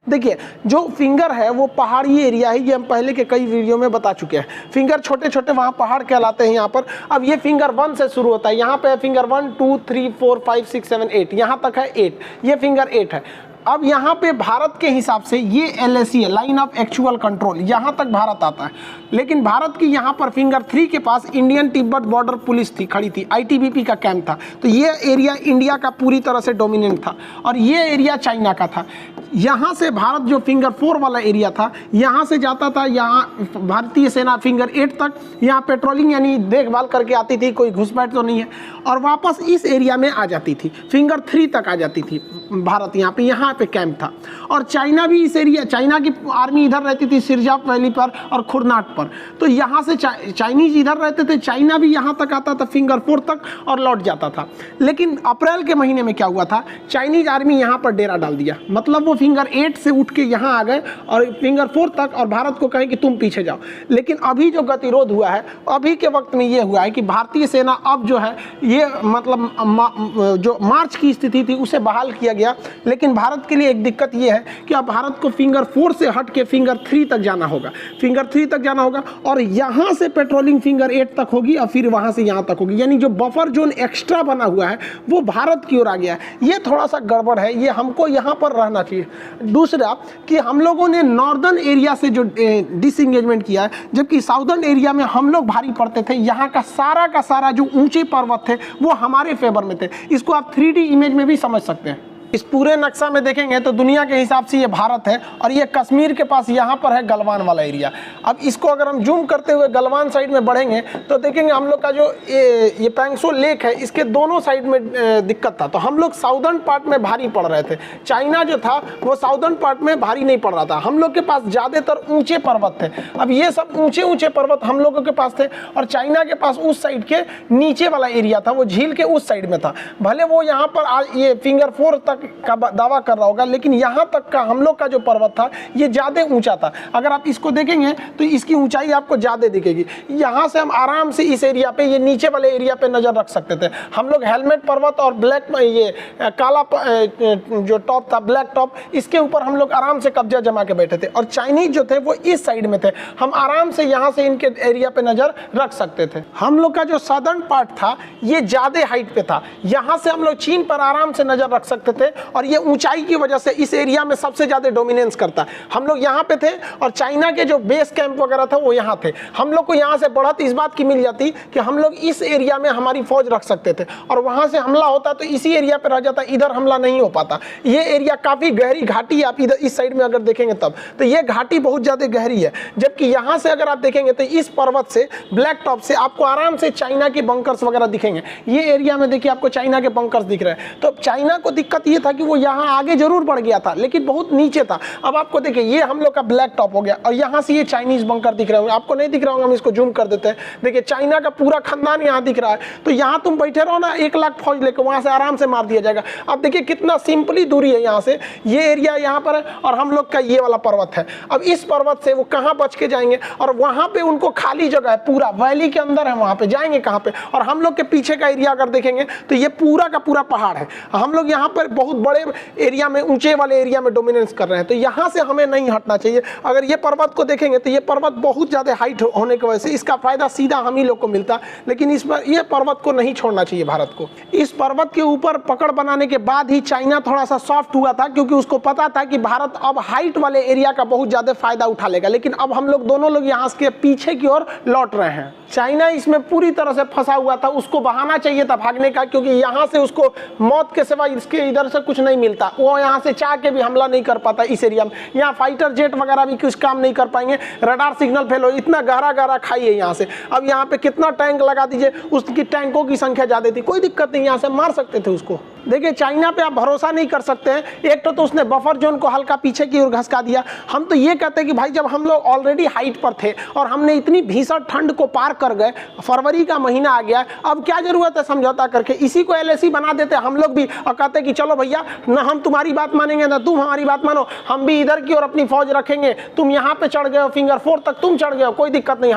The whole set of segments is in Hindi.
देखिए जो फिंगर है वो पहाड़ी एरिया है, ये हम पहले के कई वीडियो में बता चुके हैं। फिंगर छोटे छोटे वहाँ पहाड़ कहलाते हैं यहाँ पर। अब ये फिंगर 1 से शुरू होता है, यहाँ पे फिंगर 1 2 3 4 5 6 7 8, यहाँ तक है 8, ये फिंगर 8 है। अब यहाँ पे भारत के हिसाब से ये LAC है, लाइन ऑफ एक्चुअल कंट्रोल, यहाँ तक भारत आता है। लेकिन भारत की यहाँ पर फिंगर 3 के पास इंडियन तिब्बत बॉर्डर पुलिस थी, खड़ी थी, ITBP का कैंप था। तो ये एरिया इंडिया का पूरी तरह से डोमिनेंट था और ये एरिया चाइना का था। यहाँ से भारत जो फिंगर 4 वाला एरिया था, यहाँ से जाता था, यहाँ भारतीय सेना फिंगर 8 तक यहाँ पेट्रोलिंग यानी देखभाल करके आती थी, कोई घुसपैठ तो नहीं है, और वापस इस एरिया में आ जाती थी, फिंगर 3 तक आ जाती थी भारत। यहाँ पे कैंप था। और चाइना भी इस एरिया, चाइना की आर्मी इधर रहती थी सिरजाप वैली पर और खुरनाट पर। तो यहाँ से चाइनीज इधर रहते थे, चाइना भी यहाँ तक आता था फिंगर 4 तक और लौट जाता था। लेकिन अप्रैल के महीने में क्या हुआ था, चाइनीज आर्मी यहाँ पर डेरा डाल दिया, मतलब वो फिंगर 8 से उठ के यहाँ आ गए और फिंगर 4 तक, और भारत को कहें कि तुम पीछे जाओ। लेकिन अभी जो गतिरोध हुआ है, अभी के वक्त में ये हुआ है कि भारतीय सेना अब जो है ये मतलब जो मार्च की स्थिति थी उसे बहाल किया गया। लेकिन भारत के लिए एक दिक्कत ये है कि अब भारत को फिंगर 4 से हट के फिंगर 3 तक जाना होगा, फिंगर 3 तक जाना होगा, और यहाँ से पेट्रोलिंग फिंगर 8 तक होगी और फिर वहाँ से यहाँ तक होगी। यानी जो बफर जोन एक्स्ट्रा बना हुआ है वो भारत की ओर आ गया है। ये थोड़ा सा गड़बड़ है, ये हमको यहाँ पर रहना चाहिए। दूसरा कि हम लोगों ने नॉर्दर्न एरिया से जो डिसएंगेजमेंट किया है, जबकि साउदर्न एरिया में हम लोग भारी पड़ते थे। यहाँ का सारा जो ऊंचे पर्वत थे वो हमारे फेवर में थे। इसको आप 3D इमेज में भी समझ सकते हैं। इस पूरे नक्शा में देखेंगे तो दुनिया के हिसाब से ये भारत है और ये कश्मीर के पास यहाँ पर है गलवान वाला एरिया। अब इसको अगर हम जूम करते हुए गलवान साइड में बढ़ेंगे तो देखेंगे हम लोग का जो ये पैंगसो लेक है, इसके दोनों साइड में दिक्कत था। तो हम लोग साउदर्न पार्ट में भारी पड़ रहे थे, चाइना जो था वो साउदर्न पार्ट में भारी नहीं पड़ रहा था। हम लोग के पास ज़्यादातर ऊँचे पर्वत थे। अब ये सब ऊँचे पर्वत हम लोगों के पास थे और चाइना के पास उस साइड के नीचे वाला एरिया था, वो झील के उस साइड में था। भले वो यहाँ पर आज ये फिंगर 4 तक का दावा कर रहा होगा, लेकिन यहाँ तक का हम लोग का जो पर्वत था ये ज़्यादा ऊंचा था। अगर आप इसको देखेंगे तो इसकी ऊंचाई आपको ज़्यादा दिखेगी। यहाँ से हम आराम से इस एरिया पे, ये नीचे वाले एरिया पे नज़र रख सकते थे। हम लोग हेलमेट पर्वत और ब्लैक ये काला जो टॉप था, ब्लैक टॉप, इसके ऊपर हम लोग आराम से कब्जा जमा के बैठे थे। और चाइनीज जो थे वो इस साइड में थे, हम आराम से यहाँ से इनके एरिया पे नज़र रख सकते थे। हम लोग का जो सदर्न पार्ट था ये ज़्यादा हाइट पे था, यहाँ से हम लोग चीन पर आराम से नज़र रख सकते थे और ये ऊंचाई की वजह से इस एरिया में सबसे ज्यादा डोमिनेंस करता है। हम लोग यहाँ पे थे और चाइना के जो बेस कैंप वगैरह था वो यहाँ थे। हम लोग को यहाँ से बढ़त इस बात की मिल जाती कि हम लोग इस एरिया में हमारी फौज रख सकते थे और वहाँ से हमला होता तो इसी एरिया पे रह जाता, इधर हमला नहीं हो पाता। ये एरिया काफ़ी गहरी घाटी है, आप इधर इस साइड में अगर देखेंगे तब तो ये घाटी बहुत ज़्यादा गहरी है। जबकि यहाँ से अगर आप देखेंगे तो इस पर्वत से, ब्लैक टॉप से आपको आराम से चाइना के बंकर्स वगैरह दिखेंगे। ये एरिया में देखिए आपको चाइना के बंकर्स दिख रहे हैं। तो चाइना को दिक्कत ये था कि वो यहाँ आगे जरूर बढ़ गया था लेकिन बहुत नीचे था। अब आपको देखिए ये हम लोग का ब्लैक टॉप हो गया और यहाँ से ये चाइनीज बंकर दिख रहे होंगे, आपको नहीं दिख रहा होगा, हम इसको जूम कर देते हैं। देखिए चाइना का पूरा खानदान यहाँ दिख रहा है। तो यहाँ तुम बैठे रहो ना, 1 लाख फौज लेकर वहाँ से आराम से मार दिया जाएगा। अब देखिए कितना सिंपली दूरी है यहाँ से, ये एरिया यहाँ पर है और हम लोग का ये वाला पर्वत है। अब इस पर्वत से वो कहाँ बच के जाएंगे और वहाँ पे उनको खाली जगह है, पूरा वैली के अंदर है, वहाँ पे जाएंगे कहाँ पे। और हम लोग के पीछे का एरिया अगर देखेंगे तो ये पूरा का पूरा पहाड़ है। हम लोग यहाँ पर बहुत बड़े एरिया में, ऊंचे वाले एरिया में डोमिनेंस कर रहे हैं। तो यहाँ से हमें नहीं हटना चाहिए। अगर ये पर्वत को देखेंगे तो ये पर्वत बहुत ज़्यादा हाइट होने की वजह से इसका फायदा सीधा हम ही लोग को मिलता, लेकिन इस पर ये पर्वत को नहीं छोड़ना चाहिए भारत को। इस पर्वत के ऊपर पकड़ बनाने के बाद ही चाइना थोड़ा सा सॉफ्ट हुआ था, क्योंकि उसको पता था कि भारत अब हाइट वाले एरिया का बहुत ज़्यादा फायदा उठा लेगा। लेकिन अब हम लोग दोनों लोग यहाँ के पीछे की ओर लौट रहे हैं। चाइना इसमें पूरी तरह से फंसा हुआ था, उसको बहाना चाहिए था भागने का, क्योंकि यहाँ से उसको मौत के सिवा इसके इधर से कुछ नहीं मिलता। वो यहाँ से चाह के भी हमला नहीं कर पाता इस एरिया में। यहाँ फाइटर जेट वगैरह भी कुछ काम नहीं कर पाएंगे, रडार सिग्नल फेल हो, इतना गहरा खाई है यहाँ से। अब यहाँ पे कितना टैंक लगा दीजिए, उसकी टैंकों की संख्या ज़्यादा थी, कोई दिक्कत नहीं, यहाँ से मार सकते थे उसको। देखिए चाइना पे आप भरोसा नहीं कर सकते हैं। एक तो उसने बफर जोन को हल्का पीछे की ओर घसका दिया। हम तो ये कहते हैं कि भाई जब हम लोग ऑलरेडी हाइट पर थे और हमने इतनी भीषण ठंड को पार कर गए, फरवरी का महीना आ गया, अब क्या जरूरत है समझौता करके, इसी को LAC बना देते हम लोग भी और कहते कि चलो भैया ना हम तुम्हारी बात मानेंगे ना तुम हमारी बात मानो, हम भी इधर की ओर अपनी फौज रखेंगे। तुम यहाँ पे चढ़ गए हो, फिंगर 4 तक तुम चढ़ गए हो, कोई दिक्कत नहीं,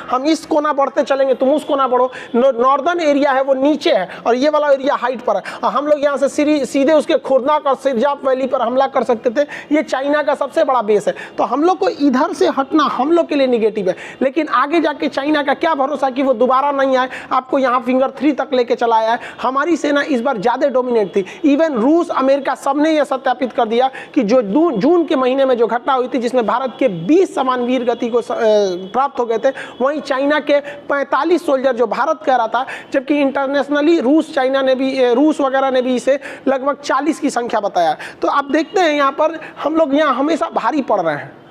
हम इस कोना बढ़ते चलेंगे, तुम उस कोना बढ़ो। नॉर्दर्न एरिया है वो नीचे है और ये वाला एरिया हाइट पर है। हम लोग यहाँ से सीधे उसके खुरनाक और सिरजाप वैली पर हमला कर सकते थे। ये चाइना का सबसे बड़ा बेस है, तो हम लोग को इधर से हटना हम लोग के लिए निगेटिव है। लेकिन आगे जाके चाइना का क्या भरोसा कि वो दोबारा नहीं आए, आपको यहाँ फिंगर 3 तक लेके चला आया है। हमारी सेना इस बार ज़्यादा डोमिनेट थी। इवन रूस, अमेरिका सबने यह सत्यापित कर दिया कि जो जून के महीने में जो घटना हुई थी जिसमें भारत के 20 समान वीर गति को प्राप्त हो गए थे, वहीं चाइना के 45 सोल्जर जो भारत कह रहा था, जबकि इंटरनेशनली रूस वगैरह ने भी इसे लगभग 40 की संख्या बताया। तो आप देखते हैं यहाँ पर हम लोग यहाँ हमेशा भारी पड़ रहे हैं।